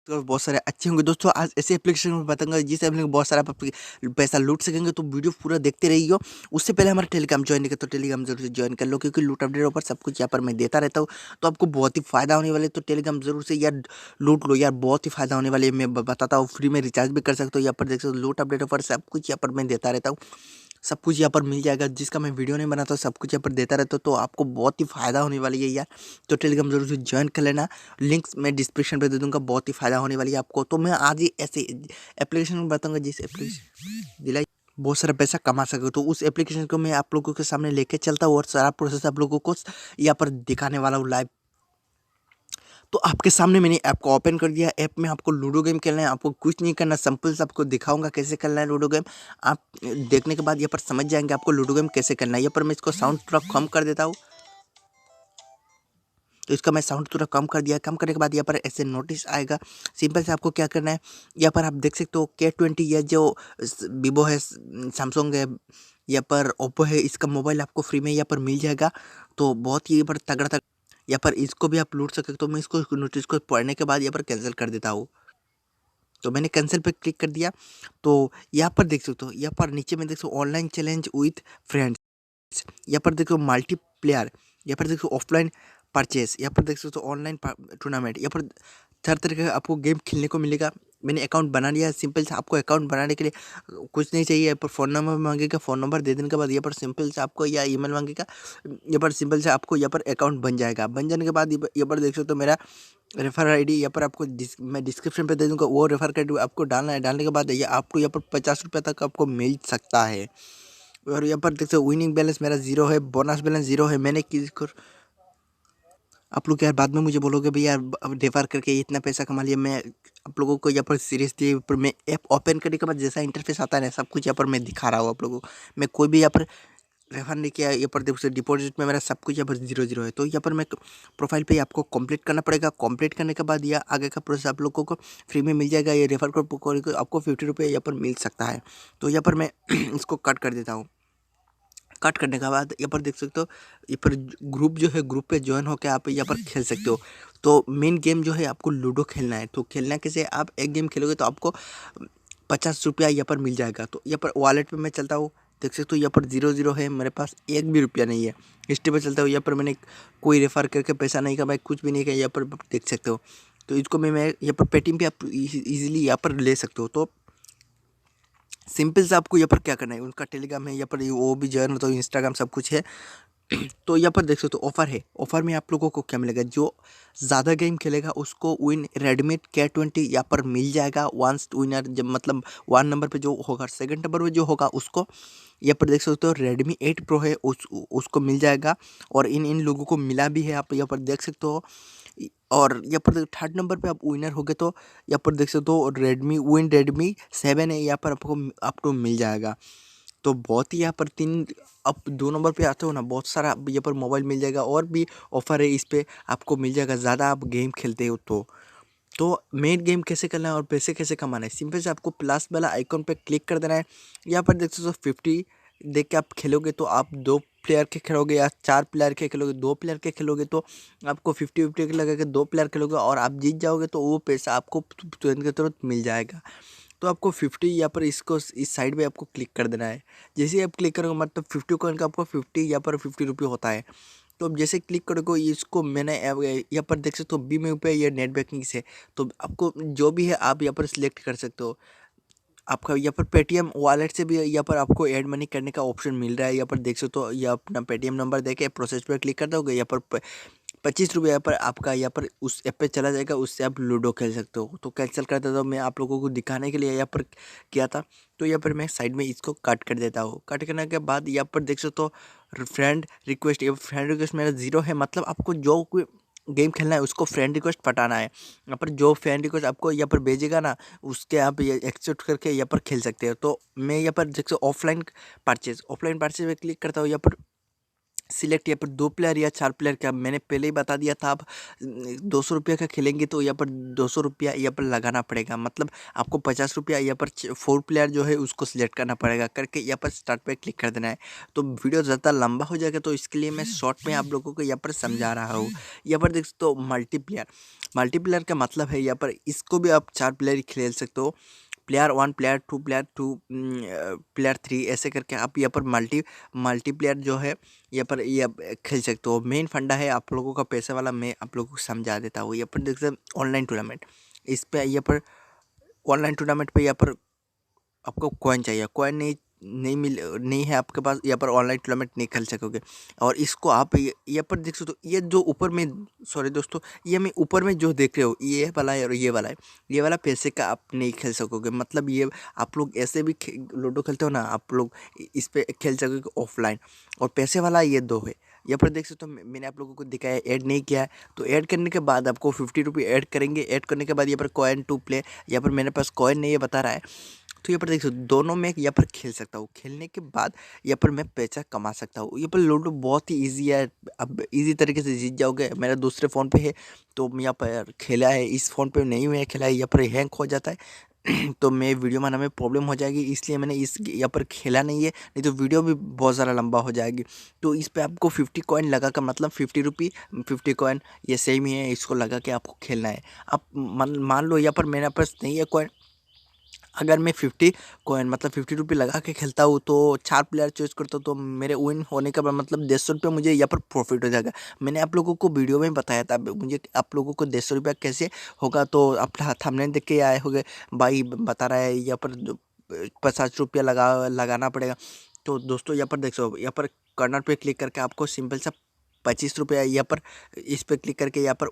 तो बहुत सारे अच्छे होंगे दोस्तों। आज ऐसे एप्लीकेशन में बताऊंगा जिससे आप लोग बहुत सारा पैसा लूट सकेंगे, तो वीडियो पूरा देखते रहिए। उससे पहले हमारा टेलीग्राम ज्वाइन नहीं कर तो टेलीग्राम जरूर से ज्वाइन कर लो, क्योंकि लूट अपडेट पर सब कुछ यहाँ पर मैं देता रहता हूँ। तो आपको बहुत ही फायदा होने वाले, तो टेलीग्राम जरूर से यार लूट लो यार, बहुत ही फायदा होने वाली है। मैं बताता हूँ, फ्री में रिचार्ज भी कर सकते हो। यहाँ पर देख सकते हो लूट अपडेट पर सब कुछ यहाँ पर मैं देता रहता हूँ। सब कुछ यहाँ पर मिल जाएगा, जिसका मैं वीडियो नहीं बनाता सब कुछ यहाँ पर देता रहता हूँ। तो आपको बहुत ही फायदा होने वाली है यार। तो टेलीग्राम जरूर से ज्वाइन कर लेना, लिंक्स मैं डिस्क्रिप्शन पे दे दूंगा। बहुत ही फायदा होने वाली है आपको। तो मैं आज ही ऐसे एप्लीकेशन में बताऊंगा जिस एप्लीकेशन दिलाई बहुत सारा पैसा कमा सके। तो उस एप्लीकेशन को मैं आप लोगों के सामने लेके चलता हूँ और सारा प्रोसेस आप लोगों को यहाँ पर दिखाने वाला हूँ लाइव। तो आपके सामने मैंने ऐप को ओपन कर दिया। ऐप में आपको लूडो गेम खेलना है, आपको कुछ नहीं करना, सिंपल से आपको दिखाऊंगा कैसे खेलना है लूडो गेम। आप देखने के बाद यहाँ पर समझ जाएंगे आपको लूडो गेम कैसे खेलना है। यहाँ पर मैं इसको साउंड थोड़ा कम कर देता हूँ। तो इसका मैं साउंड थोड़ा कम कर दिया। कम करने के बाद यहाँ पर ऐसे नोटिस आएगा। सिंपल से आपको क्या करना है, यहाँ पर आप देख सकते हो K20 या जो वीवो है, सैमसंग है, यहाँ पर ओप्पो है, इसका मोबाइल आपको फ्री में यहाँ पर मिल जाएगा। तो बहुत ही यहाँ पर तगड़ा तगड़ा यहाँ पर इसको भी आप लूट सकते हो। तो मैं इसको नोटिस को पढ़ने के बाद यहाँ पर कैंसिल कर देता हूँ। तो मैंने कैंसिल पे क्लिक कर दिया। तो यहाँ पर देख सकते हो, यहाँ पर नीचे में देख सकते हो ऑनलाइन चैलेंज विथ फ्रेंड्स। यहाँ पर देखो मल्टीप्लेयर, यहाँ पर देखो ऑफलाइन परचेस, यहाँ पर देख सकते हो ऑनलाइन टूर्नामेंट। यहाँ पर हर तरह का आपको गेम खेलने को मिलेगा। मैंने अकाउंट बना लिया है। सिंपल से आपको अकाउंट बनाने के लिए कुछ नहीं चाहिए। यहाँ पर फ़ोन नंबर मांगेगा, फ़ोन नंबर दे देने के बाद यहाँ पर सिंपल से आपको या ईमेल मांगेगा। यहाँ पर सिंपल से आपको यहाँ पर अकाउंट बन जाएगा। बन जाने के बाद यहाँ पर देख सकते हो मेरा रेफर आईडी यहाँ पर आपको मैं डिस्क्रिप्शन पे दे दूँगा। वो रेफर आईडी आपको डालना है। डालने के बाद ये आपको यहाँ पर 50 रुपये तक आपको मिल सकता है। और यहाँ पर देख सकते हो विनिंग बैलेंस मेरा 0 है, बोनस बैलेंस 0 है। मैंने किसी को आप लोग यार बाद में मुझे बोलोगे भैया अब रेफर करके इतना पैसा कमा लिया। मैं आप लोगों को यहाँ पर सीरियसली पर मैं ऐप ओपन करने के बाद जैसा इंटरफेस आता है ना, सब कुछ यहाँ पर मैं दिखा रहा हूँ आप लोगों को। मैं कोई भी यहाँ पर रेफर नहीं किया। यहाँ पर देखो डिपॉजिट में मेरा सब कुछ यहाँ पर 0 0 है। तो यहाँ पर मैं प्रोफाइल पे आपको कंप्लीट करना पड़ेगा। कंप्लीट करने के बाद यह आगे का प्रोसेस आप लोगों को फ्री में मिल जाएगा। ये रेफर कोड आपको 50 रुपये यहाँ पर मिल सकता है। तो यहाँ पर मैं इसको कट कर देता हूँ। कट करने के बाद यहाँ पर देख सकते हो, यहाँ पर ग्रुप जो है, ग्रुप पे ज्वाइन होकर आप यहाँ पर खेल सकते हो। तो मेन गेम जो है आपको लूडो खेलना है। तो खेलना कैसे, आप एक गेम खेलोगे तो आपको 50 रुपया यहाँ पर मिल जाएगा। तो यहाँ पर वॉलेट पे मैं चलता हूँ। देख सकते हो यहाँ पर 0 0 है, मेरे पास एक भी रुपया नहीं है। हिस्ट्री पर चलता हूँ, यहाँ पर मैंने कोई रेफर करके पैसा नहीं कमाया, कुछ भी नहीं किया। यहाँ पर देख सकते हो। तो इसको मैं यहाँ पर पेटीएम पे आप इजीली यहाँ पर ले सकते हो। तो सिंपल से आपको यहाँ पर क्या करना है, उनका टेलीग्राम है, यहाँ पर वो भी ज्वाइन हो, तो इंस्टाग्राम सब कुछ है। तो यहाँ पर देख सकते हो ऑफर है। ऑफर में आप लोगों को क्या मिलेगा, जो ज़्यादा गेम खेलेगा उसको विन रेडमी K20 यहाँ पर मिल जाएगा। वन विनर जब मतलब 1 नंबर पे जो होगा, सेकंड नंबर पे जो होगा उसको यहाँ पर देख सकते हो Redmi 8 Pro है, उसको मिल जाएगा। और इन इन लोगों को मिला भी है, आप यहाँ पर देख सकते हो। और यहाँ पर थर्ड नंबर पे आप विनर हो गए, तो यहाँ पर देख सकते हो Redmi 7 है, यहाँ पर आपको मिल जाएगा। तो बहुत ही यहाँ पर तीन, अब 2 नंबर पे आते हो ना, बहुत सारा यहाँ पर मोबाइल मिल जाएगा। और भी ऑफर है इस पे आपको मिल जाएगा, ज़्यादा आप गेम खेलते हो तो मेन गेम कैसे करना है और पैसे कैसे कमाना है, सिंपल से आपको प्लस वाला आइकॉन पे क्लिक कर देना है। यहाँ पर देख सकते हो 50 देख के आप खेलोगे तो आप 2 प्लेयर के खेलोगे या 4 प्लेयर के खेलोगे, 2 प्लेयर के खेलोगे तो आपको 50-50 के लगेगा। 2 प्लेयर खेलोगे और आप जीत जाओगे तो वो पैसा आपको तुरंत के तुरंत मिल जाएगा। तो आपको 50 यहाँ पर इसको इस साइड पे आपको क्लिक कर देना है। जैसे ही आप क्लिक करोगे मतलब 50 कॉइन का आपको 50 यहाँ पर 50 रुपये होता है। तो अब जैसे क्लिक करोगे इसको मैंने यहाँ पर देख सकते हो बी में पे ये नेट बैंकिंग से। तो आपको जो भी है आप यहाँ पर सिलेक्ट कर सकते हो। आपका यहाँ पर पेटीएम वॉलेट से भी यहाँ पर आपको ऐड मनी करने का ऑप्शन मिल रहा है। यहाँ पर देख सकते हो, ये अपना पेटीएम नंबर देके प्रोसेस पर क्लिक कर दोगे, यहाँ पर 25 रुपये यहाँ पर आपका यहाँ पर उस ऐप पे चला जाएगा। उससे आप लूडो खेल सकते हो। तो कैंसिल कर देता हूँ, मैं आप लोगों को दिखाने के लिए यहाँ पर किया था। तो यहाँ पर मैं साइड में इसको कट कर देता हूँ। कट करने के बाद यहाँ पर देख सकते हो फ्रेंड रिक्वेस्ट, ये फ्रेंड रिक्वेस्ट मेरा 0 है। मतलब आपको जो कोई गेम खेलना है उसको फ्रेंड रिक्वेस्ट पटाना है। यहाँ पर जो फ्रेंड रिक्वेस्ट आपको यहाँ पर भेजेगा ना, उसके आप ये एक्सेप्ट करके यहाँ पर खेल सकते हो। तो मैं यहाँ पर देख सकते ऑफलाइन परचेज में क्लिक करता हूँ। यहाँ पर सिलेक्ट यहाँ पर 2 प्लेयर या 4 प्लेयर का मैंने पहले ही बता दिया था। आप 200 रुपये का खेलेंगे तो यहाँ पर 200 रुपया यहाँ पर लगाना पड़ेगा, मतलब आपको 50 रुपया यहाँ पर 4 प्लेयर जो है उसको सिलेक्ट करना पड़ेगा, करके यहाँ पर स्टार्ट पे क्लिक कर देना है। तो वीडियो ज़्यादा लंबा हो जाएगा, तो इसके लिए मैं शॉर्ट में आप लोगों को यहाँ पर समझा रहा हूँ। यहाँ पर देख सकते हो मल्टीप्लेयर का मतलब है यहाँ पर इसको भी आप 4 प्लेयर ही खेल सकते हो। प्लेयर 1, प्लेयर 2, प्लेयर 2, प्लेयर 3 ऐसे करके आप यहाँ पर मल्टीप्लेयर जो है यहाँ पर ये आप खेल सकते हो। मेन फंडा है आप लोगों का पैसे वाला, मैं आप लोगों को समझा देता हूँ। यहाँ पर देख सकते ऑनलाइन टूर्नामेंट, इस पे यहाँ पर ऑनलाइन टूर्नामेंट पे यहाँ पर आपको कॉइन चाहिए, कॉइन नहीं है आपके पास, यहाँ पर ऑनलाइन टूर्नामेंट नहीं खेल सकोगे। और इसको आप यहाँ पर देख सकते हो, ये जो ऊपर में, सॉरी दोस्तों, ये मैं ऊपर में जो देख रहे हो ये वाला है और ये वाला है, ये वाला पैसे का आप नहीं खेल सकोगे। मतलब ये आप लोग ऐसे भी लूडो खेलते हो ना, आप लोग इस पे खेल सकोगे ऑफलाइन। और पैसे वाला ये दो है। यहाँ पर देख सकते हो मैंने आप लोगों को दिखाया, ऐड नहीं किया है। तो ऐड करने के बाद आपको 50 रुपये ऐड करेंगे। ऐड करने के बाद यहाँ पर कॉइन टू प्ले, यहाँ पर मेरे पास कॉइन नहीं है बता रहा है। तो यहाँ पर देख सकते हो दोनों में यहाँ पर खेल सकता हूँ। खेलने के बाद यहाँ पर मैं पैसा कमा सकता हूँ। यहाँ पर लूडो बहुत ही ईजी है, अब ईजी तरीके से जीत जाओगे। मेरा दूसरे फ़ोन पे है तो मैं यहाँ पर खेला है, इस फ़ोन पे नहीं मैं खेला है, यहाँ पर हैंग हो जाता है तो मैं वीडियो बनाने में प्रॉब्लम हो जाएगी, इसलिए मैंने इस यहाँ पर खेला नहीं है, नहीं तो वीडियो भी बहुत ज़्यादा लंबा हो जाएगी। तो इस पे आपको 50 कॉइन लगा कर, मतलब 50 रुपये 50 कॉइन ये सेम ही है, इसको लगा के आपको खेलना है। आप मान लो यहाँ पर मेरे पास नहीं है कॉइन, अगर मैं 50 कॉइन मतलब 50 रुपये लगा के खेलता हूँ तो 4 प्लेयर चूज़ करता हूँ, तो मेरे विन होने का मतलब 150 रुपये मुझे यहाँ पर प्रॉफिट हो जाएगा। मैंने आप लोगों को वीडियो में बताया था, मुझे आप लोगों को 150 रुपया कैसे होगा, तो आप थंबनेल देख के आए होंगे, भाई बता रहा है यहाँ पर 50 रुपया लगाना पड़ेगा। तो दोस्तों यहाँ पर देख सो, यहाँ पर कर्नर पे क्लिक करके आपको सिंपल सा 25 रुपया यहाँ पर इस पर क्लिक करके यहाँ पर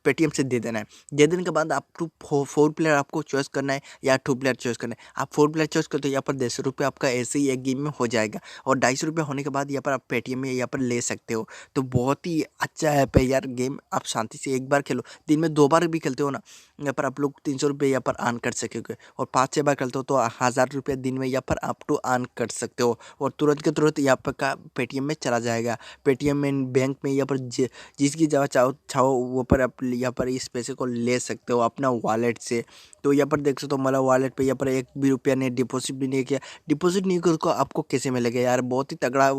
पेटीएम से दे देना है। दे देने के बाद आप 4 प्लेयर आपको चॉइस करना है या 2 प्लेयर चॉइस करना है। आप 4 प्लेयर चॉइस करते हो, यहाँ पर 150 रुपये आपका ऐसे ही एक गेम में हो जाएगा। और 250 रुपये होने के बाद यहाँ पर आप पेटीएम में यहाँ पर ले सकते हो। तो बहुत ही अच्छा ऐप है यार, गेम आप शांति से एक बार खेलो, दिन में 2 बार भी खेलते हो ना, यहाँ पर आप लोग 300 रुपये यहाँ पर अर्न कर सकोगे। और 5-6 बार खेलते हो तो 1000 रुपये दिन में यहाँ पर आप टू अर्न कर सकते हो। और तुरंत के तुरंत यहाँ पर का पेटीएम में चला जाएगा। पेटीएम में बैंक में यहाँ पर जिसकी जगह चाहो वो पर आप यहाँ पर इस पैसे को ले सकते हो अपना वॉलेट से। तो यहाँ पर देख सकते हो मेरा वॉलेट पे यहाँ पर 1 भी रुपया नहीं, डिपॉजिट भी नहीं किया। डिपॉजिट नहीं कर को आपको कैसे मिलेगा यार, बहुत ही तगड़ा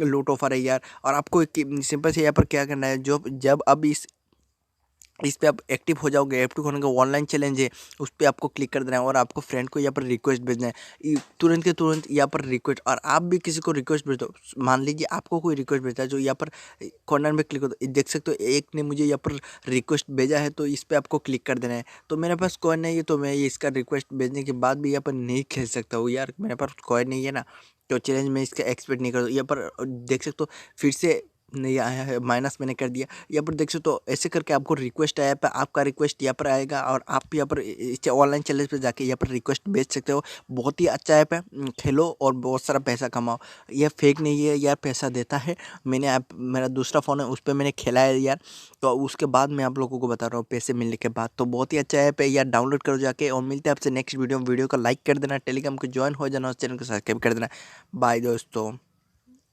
लूट ऑफर है यार। और आपको सिंपल से यहाँ पर क्या करना है, जो जब अब इस पे आप एक्टिव हो जाओगे, एक्टिव होने का ऑनलाइन चैलेंज है, उस पर आपको क्लिक कर देना है और आपको फ्रेंड को यहाँ पर रिक्वेस्ट भेजना है, तुरंत के तुरंत यहाँ पर रिक्वेस्ट। और आप भी किसी को रिक्वेस्ट भेज दो, मान लीजिए आपको कोई रिक्वेस्ट भेजता है, जो यहाँ पर कॉर्नर में क्लिक हो दो, देख सकते हो एक ने मुझे यहाँ पर रिक्वेस्ट भेजा है, तो इस पर आपको क्लिक कर देना है। तो मेरे पास कॉइन नहीं है, तो मैं इसका रिक्वेस्ट भेजने के बाद भी यहाँ पर नहीं खेल सकता हूँ यार, मेरे पास कॉइन नहीं है ना, तो चैलेंज में इसका एक्सपेक्ट नहीं कर। यहाँ पर देख सकते हो फिर से नहीं आया है, माइनस मैंने कर दिया। यहाँ पर देख सकते हो ऐसे करके आपको रिक्वेस्ट आया पे, आपका रिक्वेस्ट यहाँ पर आएगा और आप यहाँ पर ऑनलाइन चैलेंज पे जाके यहाँ पर रिक्वेस्ट भेज सकते हो। बहुत ही अच्छा ऐप है, खेलो और बहुत सारा पैसा कमाओ। यह फेक नहीं है यार, पैसा देता है। मैंने ऐप, मेरा दूसरा फ़ोन है उस पर मैंने खेला है यार, तो उसके बाद मैं आप लोगों को बता रहा हूँ पैसे मिलने के बाद। तो बहुत ही अच्छा ऐप है यार, डाउनलोड करो जाके। और मिलते हैं आपसे नेक्स्ट वीडियो को लाइक कर देना, टेलीग्राम को ज्वाइन हो जाना, उस चैनल को सब्सक्राइब कर देना। बाय दोस्तों।